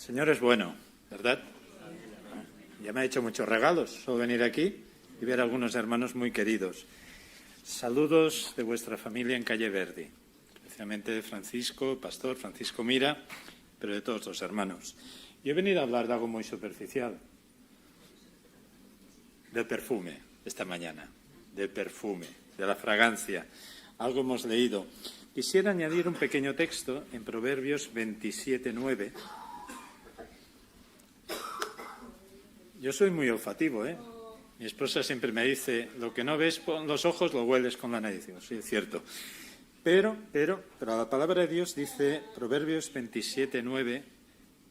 Señor es bueno, ¿verdad? Ya me ha hecho muchos regalos, solo venir aquí y ver a algunos hermanos muy queridos. Saludos de vuestra familia en Calle Verdi, especialmente de Francisco, pastor Francisco Mira, pero de todos los hermanos. Yo he venido a hablar de algo muy superficial, del perfume, esta mañana, del perfume, de la fragancia. Algo hemos leído. Quisiera añadir un pequeño texto en Proverbios 27:9. Yo soy muy olfativo, ¿eh? Mi esposa siempre me dice, lo que no ves con los ojos lo hueles con la nariz. Digo, sí, es cierto. Pero la palabra de Dios dice, Proverbios 27:9,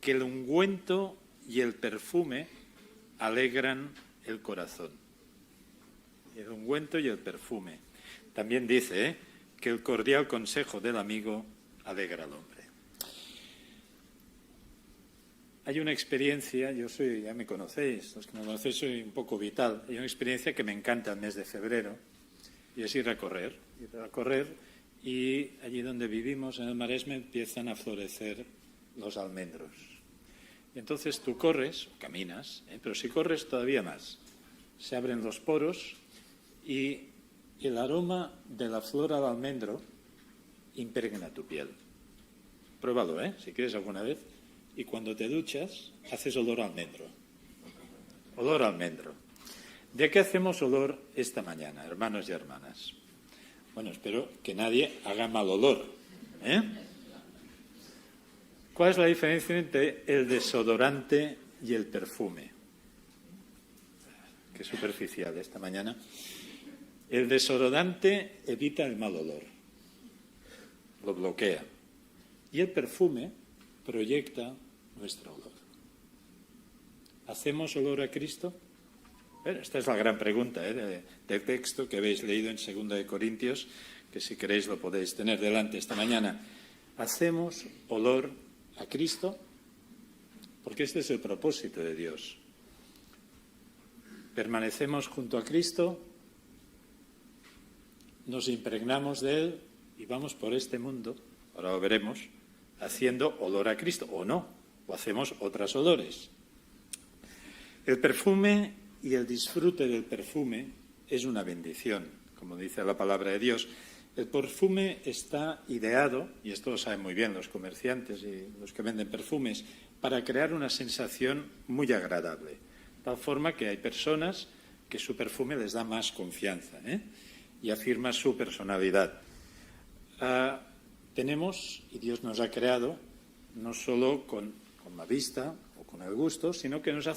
que el ungüento y el perfume alegran el corazón. El ungüento y el perfume. También dice, que el cordial consejo del amigo alegra al hombre. Hay una experiencia, ya me conocéis, los que me conocéis soy un poco vital, hay una experiencia que me encanta el mes de febrero, y es ir a correr, y allí donde vivimos, en el Maresme, empiezan a florecer los almendros. Y entonces tú corres, caminas, pero si corres todavía más, se abren los poros y el aroma de la flor al almendro impregna tu piel. Pruébalo, si quieres alguna vez. Y cuando te duchas, haces olor a almendro. Olor a almendro. ¿De qué hacemos olor esta mañana, hermanos y hermanas? Bueno, espero que nadie haga mal olor. ¿Cuál es la diferencia entre el desodorante y el perfume? Qué superficial esta mañana. El desodorante evita el mal olor, lo bloquea. Y el perfume proyecta nuestro olor. ¿Hacemos olor a Cristo? Esta es la gran pregunta del texto que habéis leído en 2 Corintios, que si queréis lo podéis tener delante esta mañana. ¿Hacemos olor a Cristo? Porque este es el propósito de Dios. Permanecemos junto a Cristo, nos impregnamos de Él y vamos por este mundo, ahora lo veremos, haciendo olor a Cristo, o no, o hacemos otros olores. El perfume y el disfrute del perfume es una bendición, como dice la palabra de Dios. El perfume está ideado, y esto lo saben muy bien los comerciantes y los que venden perfumes, para crear una sensación muy agradable. De tal forma que hay personas que su perfume les da más confianza, y afirma su personalidad. Tenemos, y Dios nos ha creado, no solo con la vista o con el gusto, sino que nos ha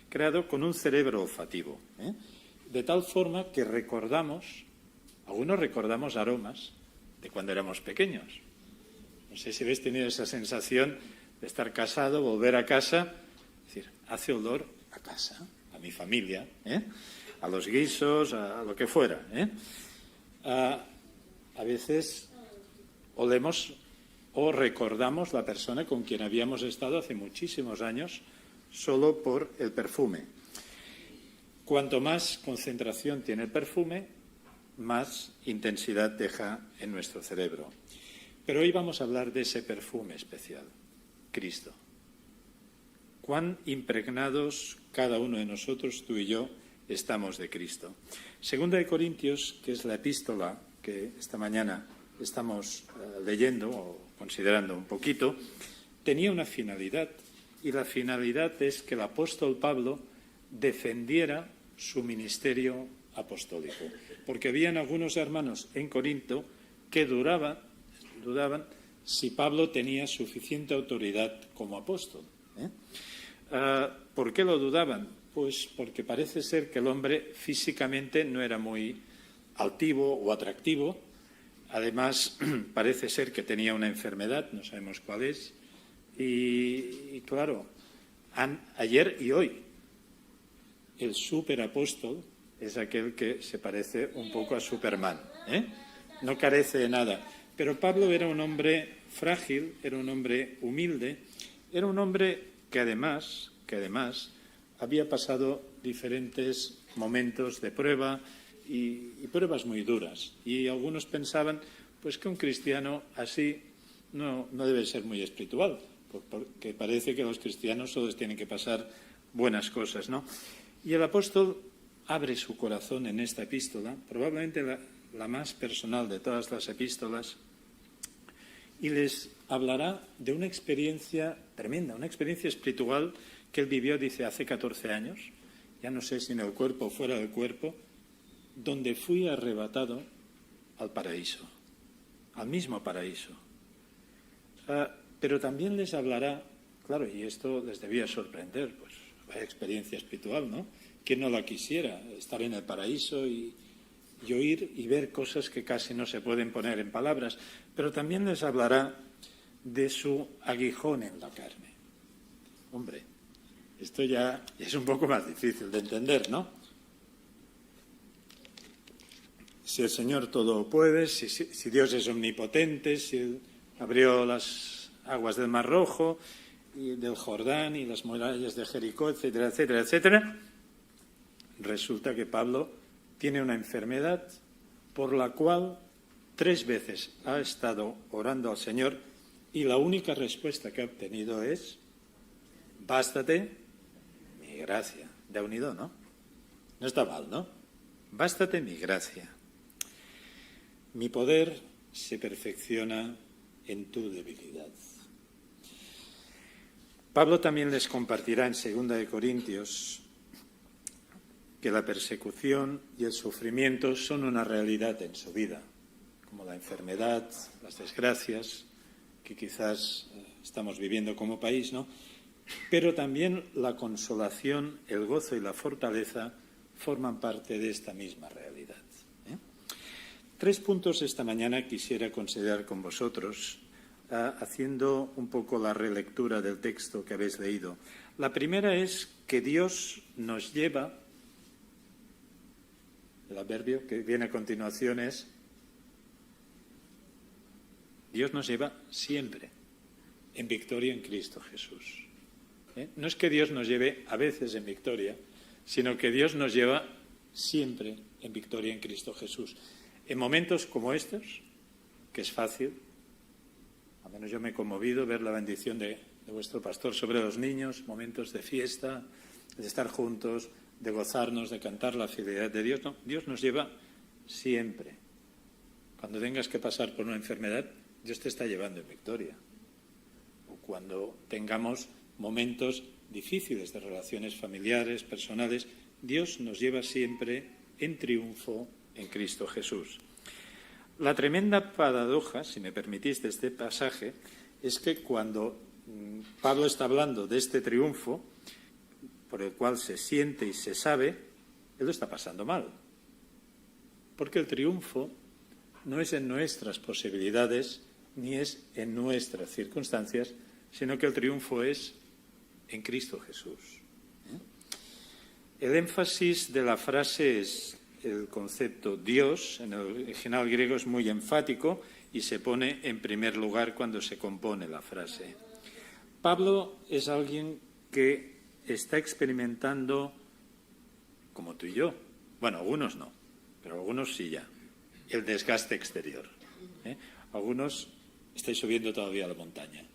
creado con un cerebro olfativo. De tal forma que algunos recordamos aromas de cuando éramos pequeños. No sé si habéis tenido esa sensación de estar casado, volver a casa, es decir, hace olor a casa, a mi familia, a los guisos, a lo que fuera. A veces olemos o recordamos la persona con quien habíamos estado hace muchísimos años solo por el perfume. Cuanto más concentración tiene el perfume, más intensidad deja en nuestro cerebro. Pero hoy vamos a hablar de ese perfume especial, Cristo. Cuán impregnados cada uno de nosotros, tú y yo, estamos de Cristo. 2 Corintios, que es la epístola que esta mañana estamos leyendo o considerando un poquito, tenía una finalidad, y la finalidad es que el apóstol Pablo defendiera su ministerio apostólico, porque habían algunos hermanos en Corinto que dudaban si Pablo tenía suficiente autoridad como apóstol. ¿Por qué lo dudaban? Pues porque parece ser que el hombre físicamente no era muy altivo o atractivo. Además, parece ser que tenía una enfermedad, no sabemos cuál es. Y claro, ayer y hoy, el superapóstol es aquel que se parece un poco a Superman. No carece de nada. Pero Pablo era un hombre frágil, era un hombre humilde, era un hombre que además había pasado diferentes momentos de prueba y pruebas muy duras. Y algunos pensaban pues que un cristiano así no debe ser muy espiritual, porque parece que los cristianos solo tienen que pasar buenas cosas, ¿no? Y el apóstol abre su corazón en esta epístola, probablemente la más personal de todas las epístolas, y les hablará de una experiencia tremenda, una experiencia espiritual que él vivió, dice, hace 14 años, ya no sé si en el cuerpo o fuera del cuerpo, donde fui arrebatado al paraíso, al mismo paraíso. Pero también les hablará, claro, y esto les debía sorprender, pues vaya experiencia espiritual, ¿no? ¿Quién no la quisiera? Estar en el paraíso y oír y ver cosas que casi no se pueden poner en palabras. Pero también les hablará de su aguijón en la carne. Hombre, esto ya es un poco más difícil de entender, ¿no? Si el Señor todo lo puede, si Dios es omnipotente, si Él abrió las aguas del Mar Rojo y del Jordán y las murallas de Jericó, etcétera, etcétera, etcétera, resulta que Pablo tiene una enfermedad por la cual 3 veces ha estado orando al Señor y la única respuesta que ha obtenido es: bástate mi gracia. De unido, ¿no? No está mal, ¿no? Bástate mi gracia. Mi poder se perfecciona en tu debilidad. Pablo también les compartirá en 2 Corintios que la persecución y el sufrimiento son una realidad en su vida, como la enfermedad, las desgracias que quizás estamos viviendo como país, ¿no? Pero también la consolación, el gozo y la fortaleza forman parte de esta misma realidad. 3 puntos esta mañana quisiera considerar con vosotros, haciendo un poco la relectura del texto que habéis leído. La primera es que Dios nos lleva. El adverbio que viene a continuación es: Dios nos lleva siempre en victoria en Cristo Jesús. No es que Dios nos lleve a veces en victoria, sino que Dios nos lleva siempre en victoria en Cristo Jesús. En momentos como estos, que es fácil, al menos yo me he conmovido ver la bendición de vuestro pastor sobre los niños, momentos de fiesta, de estar juntos, de gozarnos, de cantar la fidelidad de Dios. No, Dios nos lleva siempre. Cuando tengas que pasar por una enfermedad, Dios te está llevando en victoria. O cuando tengamos momentos difíciles de relaciones familiares, personales, Dios nos lleva siempre en triunfo en Cristo Jesús. La tremenda paradoja, si me permitís, de este pasaje, es que cuando Pablo está hablando de este triunfo, por el cual se siente y se sabe, él lo está pasando mal. Porque el triunfo no es en nuestras posibilidades ni es en nuestras circunstancias, sino que el triunfo es en Cristo Jesús. El énfasis de la frase es el concepto Dios. En el original griego es muy enfático y se pone en primer lugar cuando se compone la frase. Pablo es alguien que está experimentando, como tú y yo, bueno, algunos no, pero algunos sí ya, el desgaste exterior. Algunos estáis subiendo todavía a la montaña,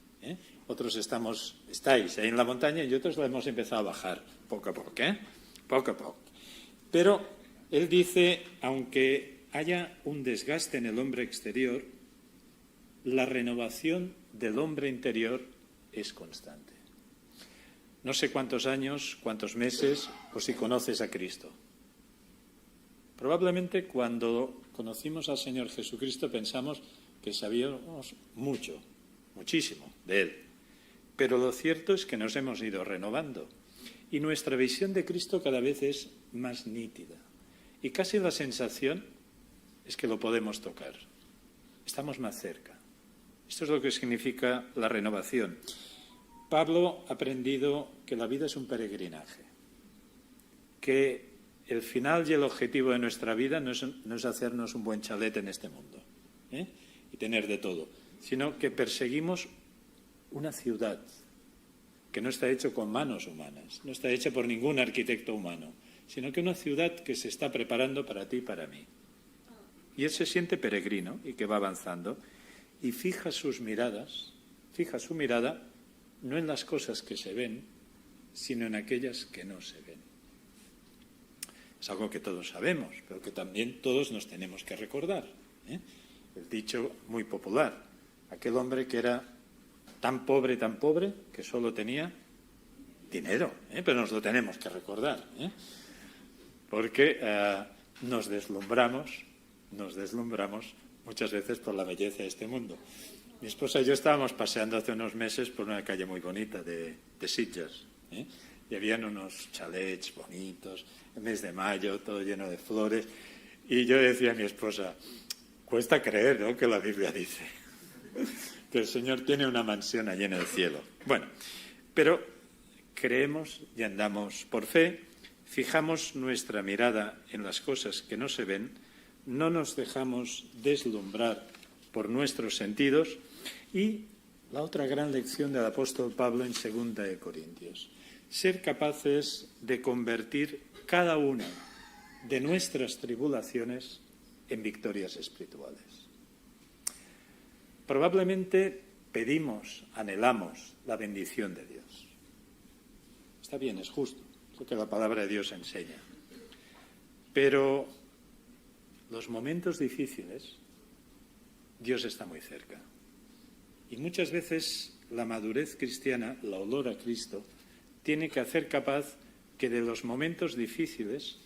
otros estáis ahí en la montaña y otros la hemos empezado a bajar poco a poco, poco a poco. Pero él dice, aunque haya un desgaste en el hombre exterior, la renovación del hombre interior es constante. No sé cuántos años, cuántos meses, o si conoces a Cristo. Probablemente cuando conocimos al Señor Jesucristo pensamos que sabíamos mucho, muchísimo de Él. Pero lo cierto es que nos hemos ido renovando y nuestra visión de Cristo cada vez es más nítida. Y casi la sensación es que lo podemos tocar. Estamos más cerca. Esto es lo que significa la renovación. Pablo ha aprendido que la vida es un peregrinaje, que el final y el objetivo de nuestra vida no es hacernos un buen chalet en este mundo y tener de todo, sino que perseguimos una ciudad que no está hecha con manos humanas, no está hecha por ningún arquitecto humano, sino que una ciudad que se está preparando para ti y para mí. Y él se siente peregrino y que va avanzando y fija su mirada no en las cosas que se ven, sino en aquellas que no se ven. Es algo que todos sabemos, pero que también todos nos tenemos que recordar, ¿eh? El dicho muy popular, aquel hombre que era tan pobre, que solo tenía dinero, pero nos lo tenemos que recordar, porque nos deslumbramos muchas veces por la belleza de este mundo. Mi esposa y yo estábamos paseando hace unos meses por una calle muy bonita de Sitges, y habían unos chalets bonitos, el mes de mayo, todo lleno de flores, y yo decía a mi esposa, cuesta creer, ¿no?, que la Biblia dice que el Señor tiene una mansión allí en el cielo. Bueno, pero creemos y andamos por fe, fijamos nuestra mirada en las cosas que no se ven, no nos dejamos deslumbrar por nuestros sentidos. Y la otra gran lección del apóstol Pablo en 2 de Corintios, ser capaces de convertir cada una de nuestras tribulaciones en victorias espirituales. Probablemente pedimos, anhelamos la bendición de Dios. Está bien, es justo, es lo que la palabra de Dios enseña. Pero los momentos difíciles, Dios está muy cerca. Y muchas veces la madurez cristiana, la olor a Cristo, tiene que hacer capaz que de los momentos difíciles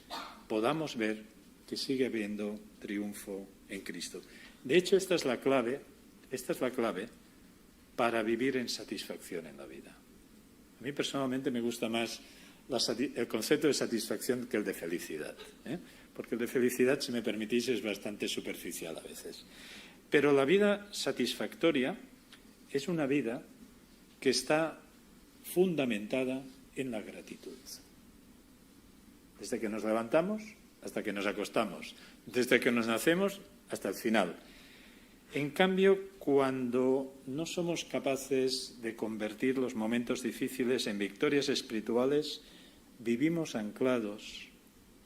podamos ver que sigue habiendo triunfo en Cristo. De hecho, esta es la clave para vivir en satisfacción en la vida. A mí personalmente me gusta más el concepto de satisfacción que el de felicidad, porque el de felicidad, si me permitís, es bastante superficial a veces. Pero la vida satisfactoria es una vida que está fundamentada en la gratitud. Desde que nos levantamos hasta que nos acostamos, desde que nos nacemos hasta el final. En cambio, cuando no somos capaces de convertir los momentos difíciles en victorias espirituales, vivimos anclados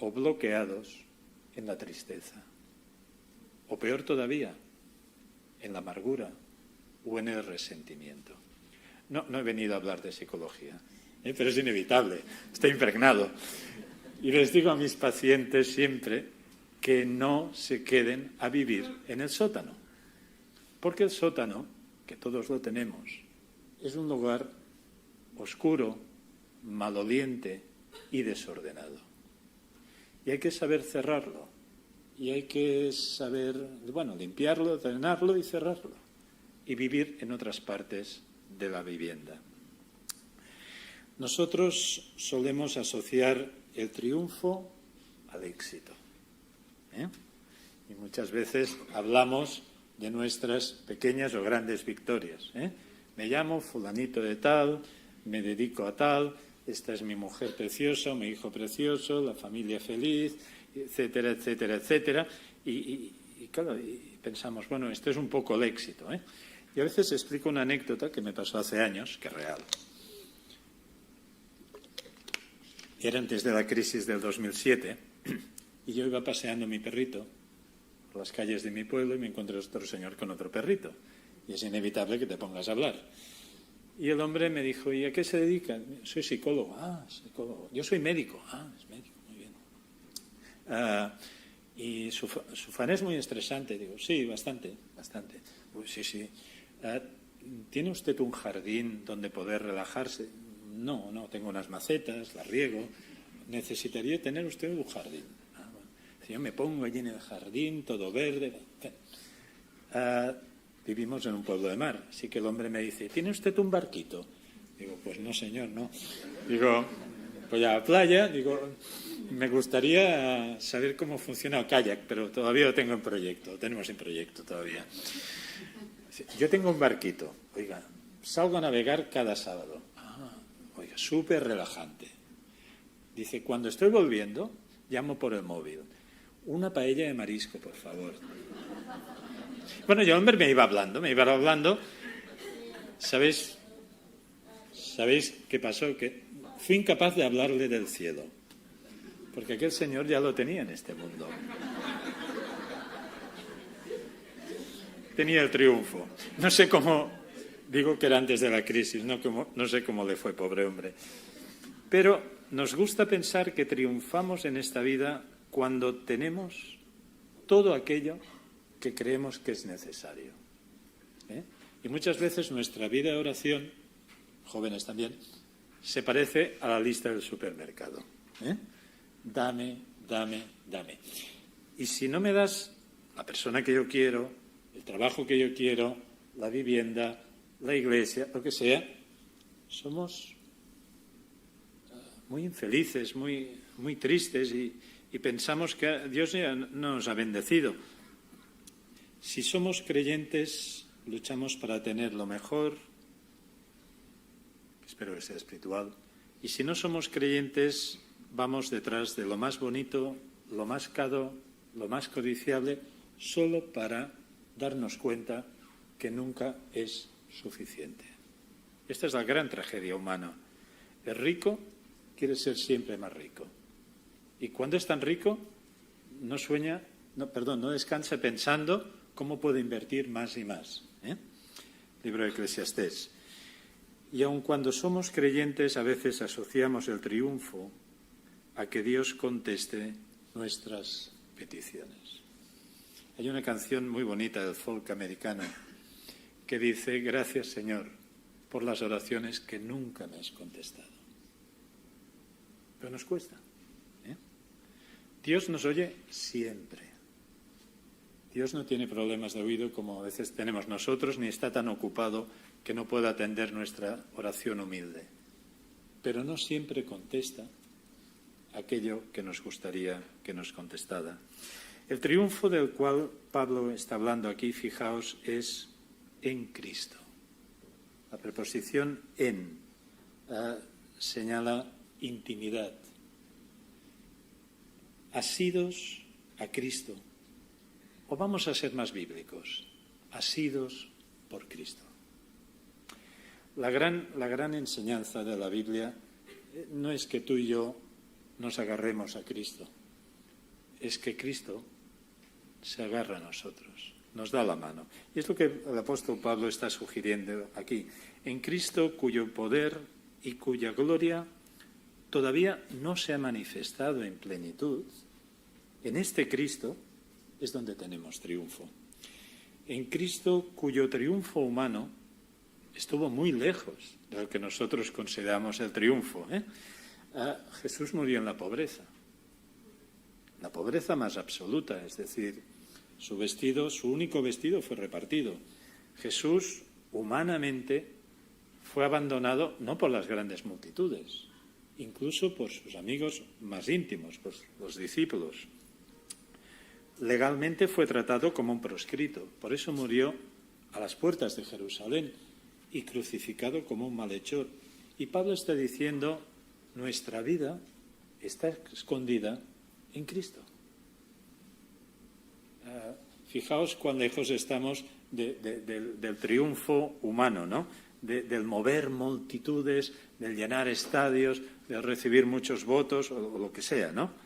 o bloqueados en la tristeza. O peor todavía, en la amargura o en el resentimiento. No he venido a hablar de psicología, pero es inevitable, está impregnado. Y les digo a mis pacientes siempre que no se queden a vivir en el sótano. Porque el sótano, que todos lo tenemos, es un lugar oscuro, maloliente y desordenado. Y hay que saber cerrarlo. Y hay que saber, limpiarlo, ordenarlo y cerrarlo. Y vivir en otras partes de la vivienda. Nosotros solemos asociar el triunfo al éxito, y muchas veces hablamos de nuestras pequeñas o grandes victorias, Me llamo fulanito de tal, me dedico a tal, esta es mi mujer preciosa, mi hijo precioso, la familia feliz, etcétera, etcétera, etcétera. Y claro, pensamos, esto es un poco el éxito, Y a veces explico una anécdota que me pasó hace años, que es real. Era antes de la crisis del 2007 y yo iba paseando mi perrito por las calles de mi pueblo y me encontré otro señor con otro perrito. Y es inevitable que te pongas a hablar. Y el hombre me dijo, ¿y a qué se dedica? Soy psicólogo. Ah, psicólogo. Yo soy médico. Ah, es médico, muy bien. Y su faena es muy estresante. Digo, sí, bastante. Uy, sí. ¿Tiene usted un jardín donde poder relajarse? No, tengo unas macetas, las riego. ¿Necesitaría tener usted un jardín? Si yo me pongo allí en el jardín, todo verde. Vivimos en un pueblo de mar, así que el hombre me dice, ¿tiene usted un barquito? Digo, pues no, señor, no. Digo, voy a la playa, me gustaría saber cómo funciona el kayak, pero todavía lo tengo en proyecto, lo tenemos en proyecto todavía. Yo tengo un barquito, oiga, salgo a navegar cada sábado. Oiga, súper relajante. Dice, cuando estoy volviendo, llamo por el móvil. Una paella de marisco, por favor. Bueno, y el hombre me iba hablando. ¿Sabéis qué pasó? Que fui incapaz de hablarle del cielo. Porque aquel señor ya lo tenía en este mundo. Tenía el triunfo. No sé cómo Digo que era antes de la crisis, no sé cómo le fue, pobre hombre. Pero nos gusta pensar que triunfamos en esta vida cuando tenemos todo aquello que creemos que es necesario. Y muchas veces nuestra vida de oración, jóvenes también, se parece a la lista del supermercado. Dame, dame, dame. Y si no me das la persona que yo quiero, el trabajo que yo quiero, la vivienda, la iglesia, lo que sea, somos muy infelices, muy tristes y pensamos que Dios ya no nos ha bendecido. Si somos creyentes, luchamos para tener lo mejor, espero que sea espiritual, y si no somos creyentes, vamos detrás de lo más bonito, lo más caro, lo más codiciable, solo para darnos cuenta que nunca es suficiente. Esta es la gran tragedia humana. El rico quiere ser siempre más rico. Y cuando es tan rico, no descansa pensando cómo puede invertir más y más. Libro de Eclesiastés. Y aun cuando somos creyentes, a veces asociamos el triunfo a que Dios conteste nuestras peticiones. Hay una canción muy bonita del folk americano que dice: gracias, Señor, por las oraciones que nunca me has contestado. Pero nos cuesta. Dios nos oye siempre. Dios no tiene problemas de oído como a veces tenemos nosotros, ni está tan ocupado que no pueda atender nuestra oración humilde. Pero no siempre contesta aquello que nos gustaría que nos contestara. El triunfo del cual Pablo está hablando aquí, fijaos, es en Cristo. La preposición en señala intimidad. Asidos a Cristo. O vamos a ser más bíblicos, asidos por Cristo. La gran enseñanza de la Biblia no es que tú y yo nos agarremos a Cristo, es que Cristo se agarra a nosotros, nos da la mano. Y es lo que el apóstol Pablo está sugiriendo aquí. En Cristo, cuyo poder y cuya gloria todavía no se ha manifestado en plenitud, en este Cristo es donde tenemos triunfo. En Cristo, cuyo triunfo humano estuvo muy lejos de lo que nosotros consideramos el triunfo. Jesús murió en la pobreza más absoluta, es decir, su único vestido fue repartido. Jesús, humanamente, fue abandonado no por las grandes multitudes, incluso por sus amigos más íntimos, por los discípulos. Legalmente fue tratado como un proscrito, por eso murió a las puertas de Jerusalén y crucificado como un malhechor. Y Pablo está diciendo, nuestra vida está escondida en Cristo. Fijaos cuán lejos estamos del triunfo humano, ¿no? Del mover multitudes, del llenar estadios, del recibir muchos votos o lo que sea, ¿no?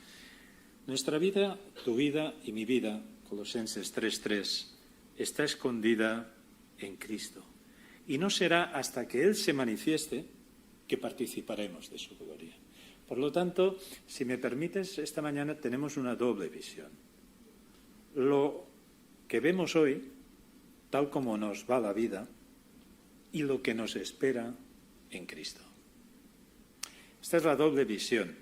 Nuestra vida, tu vida y mi vida, Colosenses 3:3, está escondida en Cristo. Y no será hasta que Él se manifieste que participaremos de su gloria. Por lo tanto, si me permites, esta mañana tenemos una doble visión. Lo que vemos hoy, tal como nos va la vida, y lo que nos espera en Cristo. Esta es la doble visión.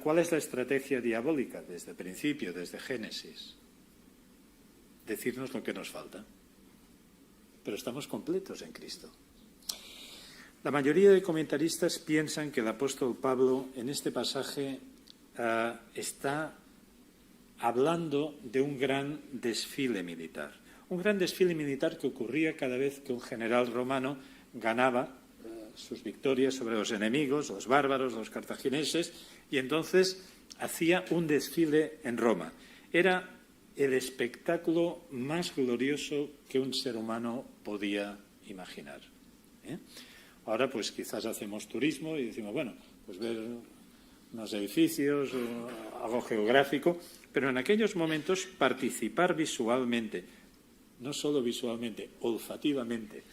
¿Cuál es la estrategia diabólica desde el principio, desde Génesis? Decirnos lo que nos falta. Pero estamos completos en Cristo. La mayoría de comentaristas piensan que el apóstol Pablo en este pasaje está hablando de un gran desfile militar. Un gran desfile militar que ocurría cada vez que un general romano ganaba sus victorias sobre los enemigos, los bárbaros, los cartagineses, y entonces hacía un desfile en Roma. Era el espectáculo más glorioso que un ser humano podía imaginar. Ahora, pues quizás hacemos turismo y decimos, bueno, pues ver unos edificios, algo geográfico, pero en aquellos momentos participar visualmente, no solo visualmente, olfativamente,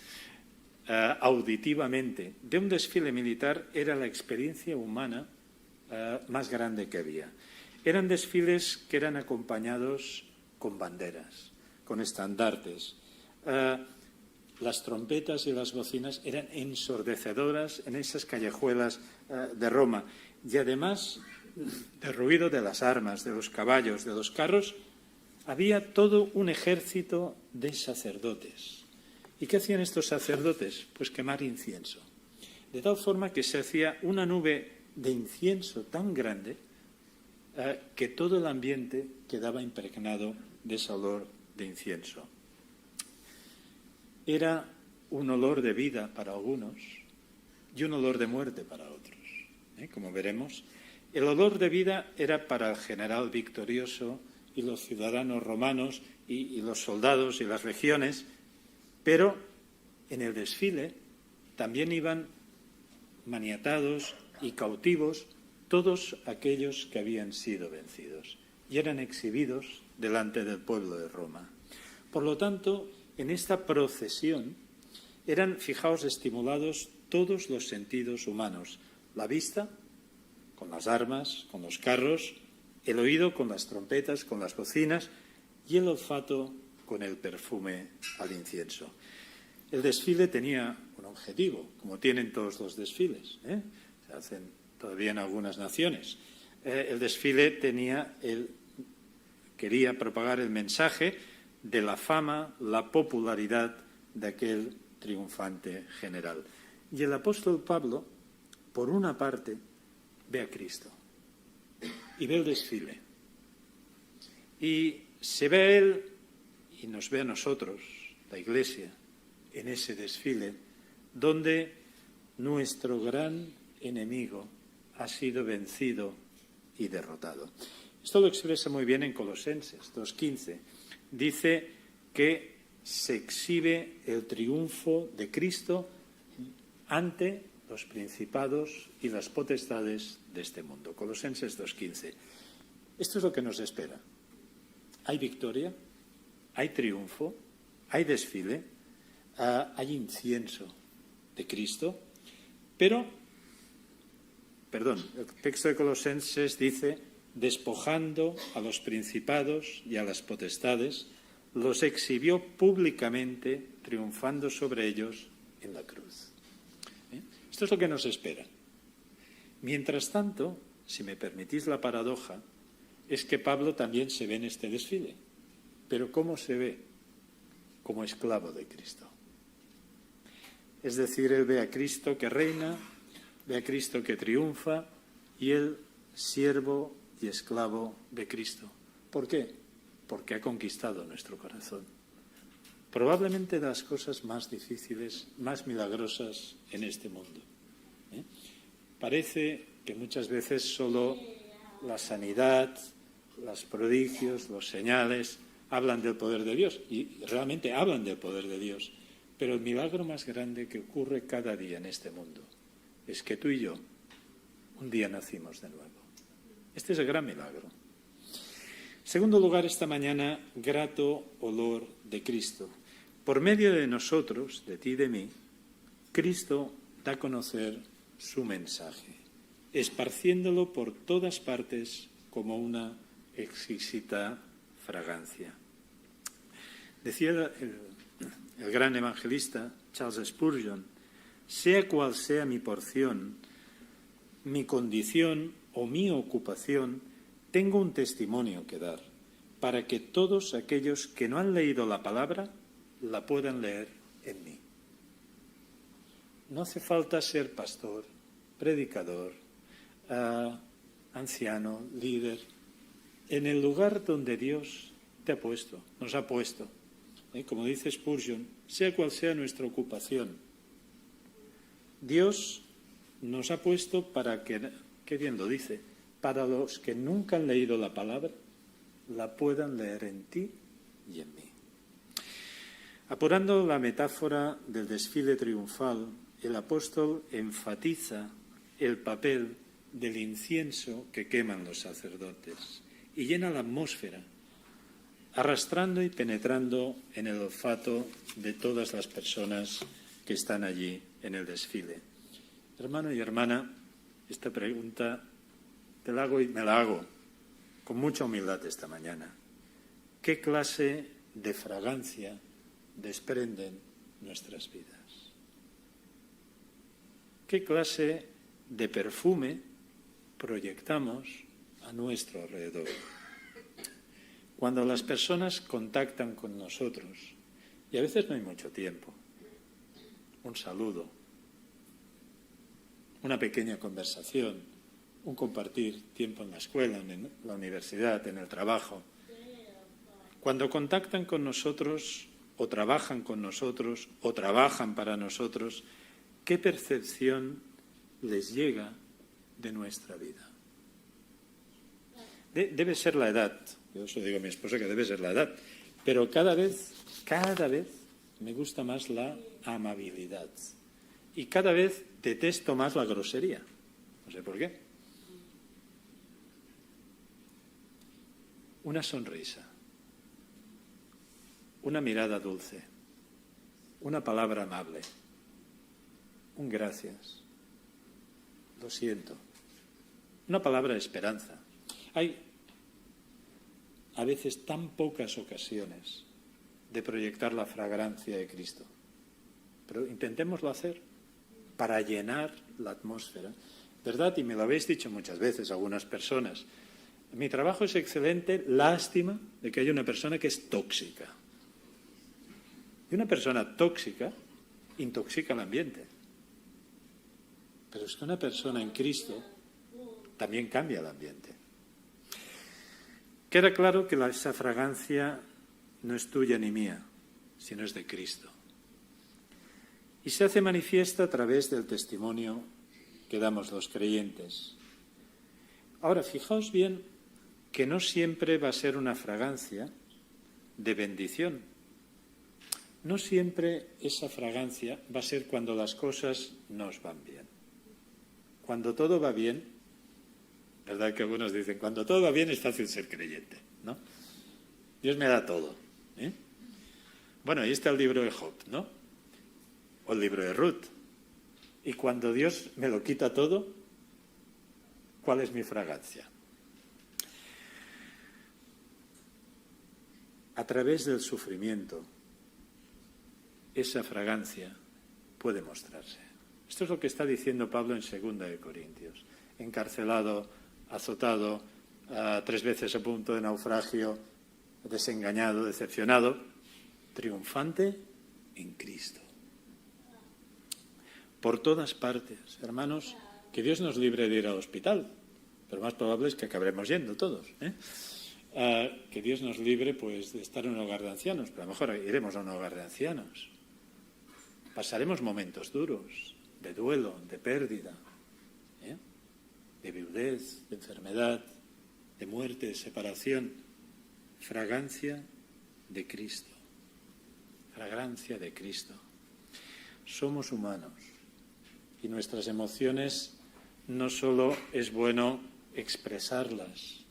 auditivamente de un desfile militar era la experiencia humana más grande que había. Eran desfiles que eran acompañados con banderas, con estandartes. Las trompetas y las bocinas eran ensordecedoras en esas callejuelas de Roma. Y además del ruido de las armas, de los caballos, de los carros, había todo un ejército de sacerdotes. ¿Y qué hacían estos sacerdotes? Pues quemar incienso. De tal forma que se hacía una nube de incienso tan grande que todo el ambiente quedaba impregnado de ese olor de incienso. Era un olor de vida para algunos y un olor de muerte para otros. Como veremos, el olor de vida era para el general victorioso y los ciudadanos romanos y los soldados y las legiones, pero en el desfile también iban maniatados y cautivos todos aquellos que habían sido vencidos y eran exhibidos delante del pueblo de Roma. Por lo tanto, en esta procesión eran, fijaos, estimulados todos los sentidos humanos. La vista, con las armas, con los carros, el oído con las trompetas, con las bocinas y el olfato con el perfume al incienso. El desfile tenía un objetivo, como tienen todos los desfiles, se hacen todavía en algunas naciones. El desfile quería propagar el mensaje de la fama, la popularidad de aquel triunfante general. Y el apóstol Pablo, por una parte, ve a Cristo y ve el desfile. Y se ve a él y nos ve a nosotros, la Iglesia, en ese desfile donde nuestro gran enemigo ha sido vencido y derrotado. Esto lo expresa muy bien en Colosenses 2:15. Dice que se exhibe el triunfo de Cristo ante los principados y las potestades de este mundo. Colosenses 2:15. Esto es lo que nos espera. Hay victoria, hay triunfo, hay desfile, hay incienso de Cristo, pero, el texto de Colosenses dice, despojando a los principados y a las potestades, los exhibió públicamente, triunfando sobre ellos en la cruz. Esto es lo que nos espera. Mientras tanto, si me permitís la paradoja, es que Pablo también se ve en este desfile. Pero ¿cómo se ve? Como esclavo de Cristo. Es decir, él ve a Cristo que reina, ve a Cristo que triunfa y él siervo y esclavo de Cristo. ¿Por qué? Porque ha conquistado nuestro corazón. Probablemente de las cosas más difíciles, más milagrosas en este mundo. Parece que muchas veces solo la sanidad, los prodigios, los señales hablan del poder de Dios y realmente hablan del poder de Dios. Pero el milagro más grande que ocurre cada día en este mundo es que tú y yo un día nacimos de nuevo. Este es el gran milagro. En segundo lugar, esta mañana, grato olor de Cristo. Por medio de nosotros, de ti y de mí, Cristo da a conocer su mensaje, esparciéndolo por todas partes como una exquisita fragancia. Decía el gran evangelista Charles Spurgeon, sea cual sea mi porción, mi condición o mi ocupación, tengo un testimonio que dar para que todos aquellos que no han leído la palabra la puedan leer en mí. No hace falta ser pastor, predicador, anciano, líder. En el lugar donde Dios te ha puesto, nos ha puesto, como dice Spurgeon, sea cual sea nuestra ocupación, Dios nos ha puesto para que, qué bien lo dice, para los que nunca han leído la palabra, la puedan leer en ti y en mí. Apurando la metáfora del desfile triunfal, el apóstol enfatiza el papel del incienso que queman los sacerdotes y llena la atmósfera, arrastrando y penetrando en el olfato de todas las personas que están allí en el desfile. Hermano y hermana, esta pregunta te la hago y me la hago con mucha humildad esta mañana. ¿Qué clase de fragancia desprenden nuestras vidas? ¿Qué clase de perfume proyectamos a nuestro alrededor? Cuando las personas contactan con nosotros, y a veces no hay mucho tiempo, un saludo, una pequeña conversación, un compartir tiempo en la escuela, en la universidad, en el trabajo. Cuando contactan con nosotros, o trabajan con nosotros, o trabajan para nosotros, ¿qué percepción les llega de nuestra vida? Debe ser la edad. Yo eso digo a mi esposa que debe ser la edad. Pero cada vez me gusta más la amabilidad. Y cada vez detesto más la grosería. No sé por qué. Una sonrisa. Una mirada dulce. Una palabra amable. Un gracias. Lo siento. Una palabra de esperanza. Hay a veces tan pocas ocasiones de proyectar la fragancia de Cristo. Pero intentémoslo hacer para llenar la atmósfera. ¿Verdad? Y me lo habéis dicho muchas veces algunas personas. Mi trabajo es excelente, lástima de que haya una persona que es tóxica. Y una persona tóxica intoxica el ambiente. Pero es que una persona en Cristo también cambia el ambiente. Queda claro que esa fragancia no es tuya ni mía, sino es de Cristo. Y se hace manifiesta a través del testimonio que damos los creyentes. Ahora, fijaos bien que no siempre va a ser una fragancia de bendición. No siempre esa fragancia va a ser cuando las cosas nos van bien. Cuando todo va bien, ¿verdad que algunos dicen, cuando todo va bien es fácil ser creyente, ¿no? Dios me da todo, ¿eh? Bueno, ahí está el libro de Job, ¿no? O el libro de Ruth. Y cuando Dios me lo quita todo, ¿cuál es mi fragancia? A través del sufrimiento, esa fragancia puede mostrarse. Esto es lo que está diciendo Pablo en 2 de Corintios. Encarcelado, azotado, 3 veces a punto de naufragio, desengañado, decepcionado, triunfante en Cristo. Por todas partes, hermanos, que Dios nos libre de ir al hospital, pero más probable es que acabaremos yendo todos, ¿eh? Que Dios nos libre pues de estar en un hogar de ancianos, pero a lo mejor iremos a un hogar de ancianos. Pasaremos momentos duros, de duelo, de pérdida, ¿eh? De viudez, de enfermedad, de muerte, de separación. Fragancia de Cristo. Fragancia de Cristo. Somos humanos y nuestras emociones no solo es bueno expresarlas,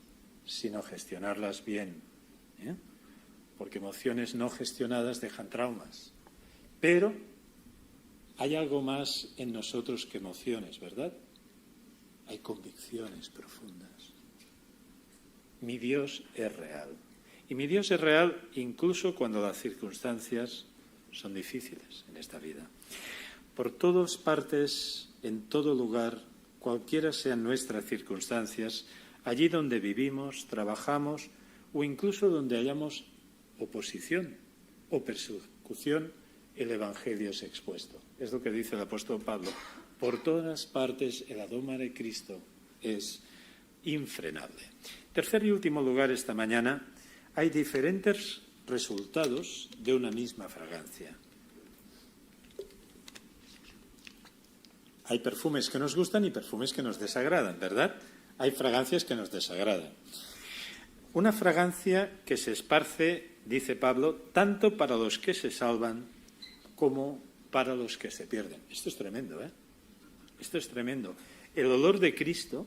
sino gestionarlas bien, ¿eh? Porque emociones no gestionadas dejan traumas. Pero hay algo más en nosotros que emociones, ¿verdad? Hay convicciones profundas. Mi Dios es real. Y mi Dios es real incluso cuando las circunstancias son difíciles en esta vida. Por todas partes, en todo lugar, cualquiera sean nuestras circunstancias, allí donde vivimos, trabajamos o incluso donde hayamos oposición o persecución, el Evangelio es expuesto. Es lo que dice el apóstol Pablo. Por todas partes el aroma de Cristo es infrenable. Tercer y último lugar esta mañana, hay diferentes resultados de una misma fragancia. Hay perfumes que nos gustan y perfumes que nos desagradan, ¿verdad? Hay fragancias que nos desagradan. Una fragancia que se esparce, dice Pablo, tanto para los que se salvan como para los que se pierden. Esto es tremendo, ¿eh? Esto es tremendo. El olor de Cristo,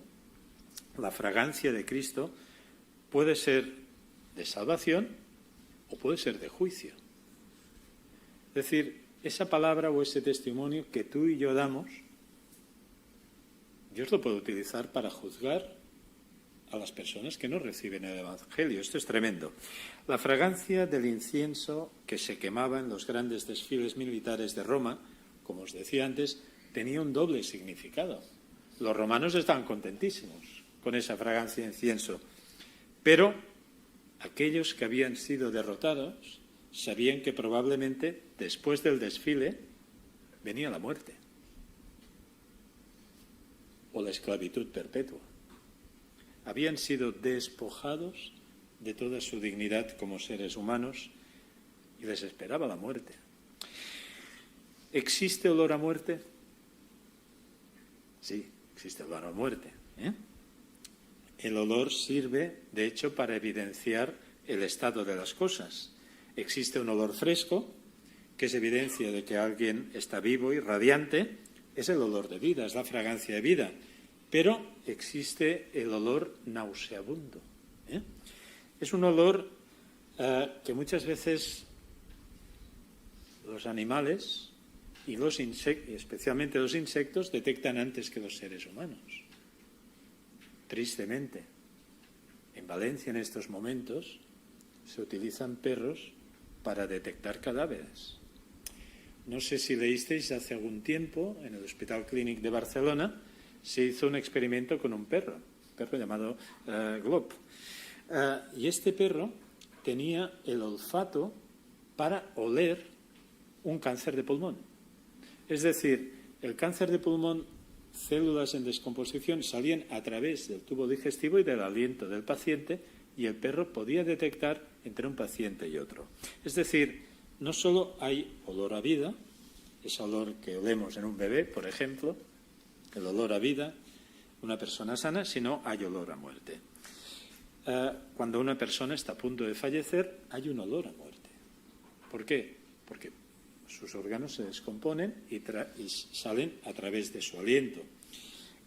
la fragancia de Cristo, puede ser de salvación o puede ser de juicio. Es decir, esa palabra o ese testimonio que tú y yo damos, Dios lo puede utilizar para juzgar a las personas que no reciben el Evangelio. Esto es tremendo. La fragancia del incienso que se quemaba en los grandes desfiles militares de Roma, como os decía antes, tenía un doble significado. Los romanos estaban contentísimos con esa fragancia de incienso, pero aquellos que habían sido derrotados sabían que probablemente después del desfile venía la muerte o la esclavitud perpetua. Habían sido despojados de toda su dignidad como seres humanos y les esperaba la muerte. ¿Existe olor a muerte? Sí, existe olor a muerte. El olor sirve, de hecho, para evidenciar el estado de las cosas. Existe un olor fresco, que es evidencia de que alguien está vivo y radiante. Es el olor de vida, es la fragancia de vida. Pero existe el olor nauseabundo. Es un olor que muchas veces los animales y especialmente los insectos detectan antes que los seres humanos. Tristemente, en Valencia en estos momentos se utilizan perros para detectar cadáveres. No sé si leísteis hace algún tiempo en el Hospital Clínic de Barcelona se hizo un experimento con un perro llamado Glob. Y este perro tenía el olfato para oler un cáncer de pulmón. Es decir, el cáncer de pulmón, células en descomposición, salían a través del tubo digestivo y del aliento del paciente y el perro podía detectar entre un paciente y otro. Es decir, no solo hay olor a vida, ese olor que olemos en un bebé, por ejemplo, el olor a vida, una persona sana, sino hay olor a muerte. Cuando una persona está a punto de fallecer, hay un olor a muerte. ¿Por qué? Porque sus órganos se descomponen y salen a través de su aliento.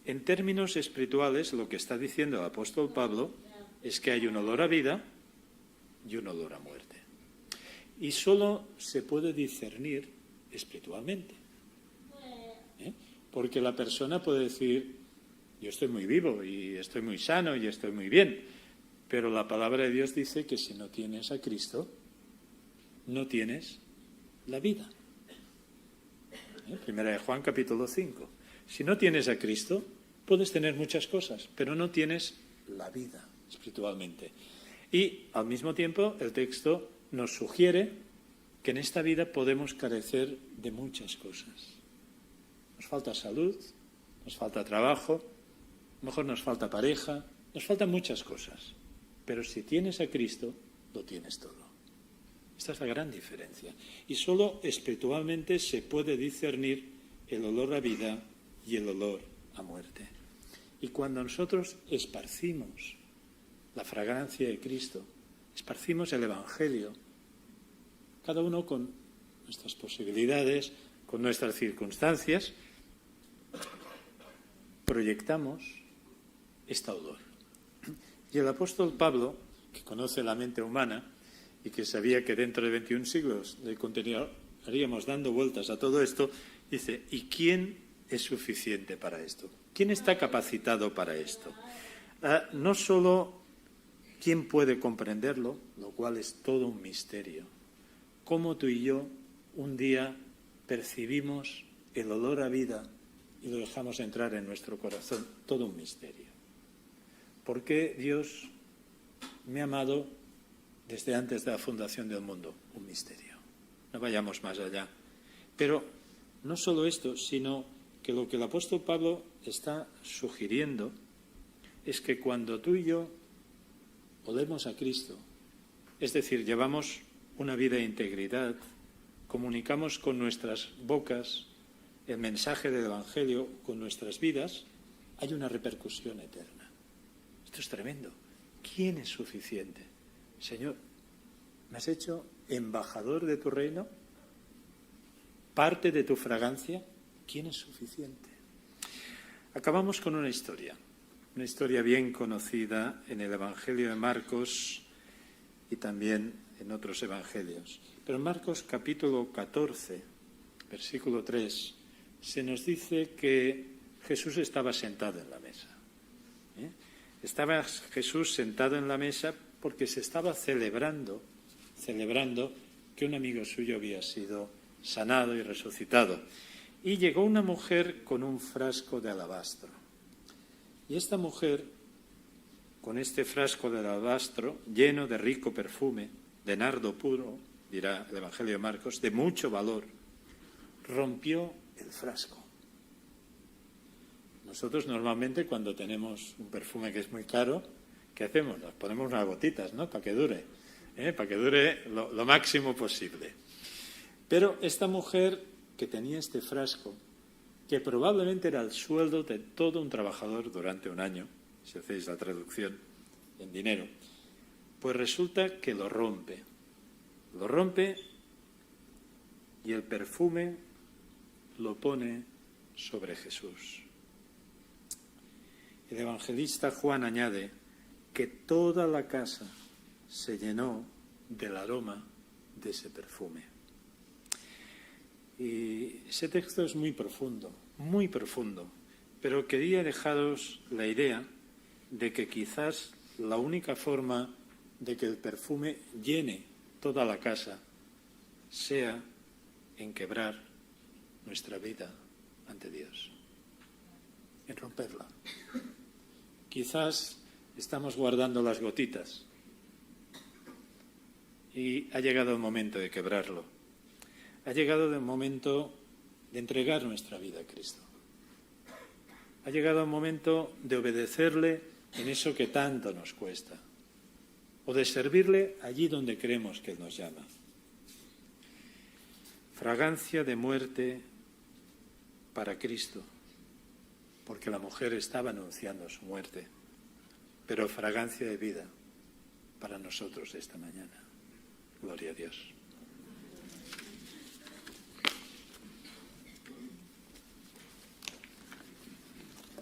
En términos espirituales, lo que está diciendo el apóstol Pablo es que hay un olor a vida y un olor a muerte. Y solo se puede discernir espiritualmente. Porque la persona puede decir, yo estoy muy vivo y estoy muy sano y estoy muy bien, pero la palabra de Dios dice que si no tienes a Cristo, no tienes la vida. Primera de Juan, capítulo 5. Si no tienes a Cristo, puedes tener muchas cosas, pero no tienes la vida espiritualmente. Y al mismo tiempo el texto nos sugiere que en esta vida podemos carecer de muchas cosas. Nos falta salud, nos falta trabajo, a lo mejor nos falta pareja, nos faltan muchas cosas. Pero si tienes a Cristo, lo tienes todo. Esta es la gran diferencia. Y solo espiritualmente se puede discernir el olor a vida y el olor a muerte. Y cuando nosotros esparcimos la fragancia de Cristo, esparcimos el Evangelio, cada uno con nuestras posibilidades, con nuestras circunstancias, proyectamos este olor. Y el apóstol Pablo, que conoce la mente humana y que sabía que dentro de 21 siglos le continuaríamos dando vueltas a todo esto, dice, ¿y quién es suficiente para esto? ¿Quién está capacitado para esto? No solo quién puede comprenderlo, lo cual es todo un misterio. Cómo tú y yo un día percibimos el olor a vida y lo dejamos entrar en nuestro corazón, todo un misterio. ¿Por qué Dios me ha amado desde antes de la fundación del mundo? Un misterio. No vayamos más allá. Pero no solo esto, sino que lo que el apóstol Pablo está sugiriendo es que cuando tú y yo olemos a Cristo, es decir, llevamos una vida de integridad, comunicamos con nuestras bocas el mensaje del Evangelio con nuestras vidas, hay una repercusión eterna. Esto es tremendo. ¿Quién es suficiente? Señor, ¿me has hecho embajador de tu reino? ¿Parte de tu fragancia? ¿Quién es suficiente? Acabamos con una historia bien conocida en el Evangelio de Marcos y también en otros evangelios. Pero en Marcos capítulo 14 versículo 3, se nos dice que Jesús estaba sentado en la mesa. Estaba Jesús sentado en la mesa porque se estaba celebrando que un amigo suyo había sido sanado y resucitado. Y llegó una mujer con un frasco de alabastro. Y esta mujer, con este frasco de alabastro lleno de rico perfume, de nardo puro, dirá el Evangelio de Marcos, de mucho valor, rompió el frasco. Nosotros normalmente cuando tenemos un perfume que es muy caro, ¿qué hacemos? Nos ponemos unas gotitas, ¿no? Para que dure, lo máximo posible. Pero esta mujer que tenía este frasco, que probablemente era el sueldo de todo un trabajador durante un año, si hacéis la traducción en dinero, pues resulta que lo rompe y el perfume lo pone sobre Jesús. El evangelista Juan añade que toda la casa se llenó del aroma de ese perfume. Y ese texto es muy profundo, pero quería dejaros la idea de que quizás la única forma de que el perfume llene toda la casa sea en quebrar nuestra vida ante Dios, en romperla. Quizás estamos guardando las gotitas y ha llegado el momento de quebrarlo. Ha llegado el momento de entregar nuestra vida a Cristo. Ha llegado el momento de obedecerle en eso que tanto nos cuesta, o de servirle allí donde creemos que Él nos llama. Fragancia de muerte para Cristo, porque la mujer estaba anunciando su muerte, pero fragancia de vida para nosotros esta mañana. Gloria a Dios.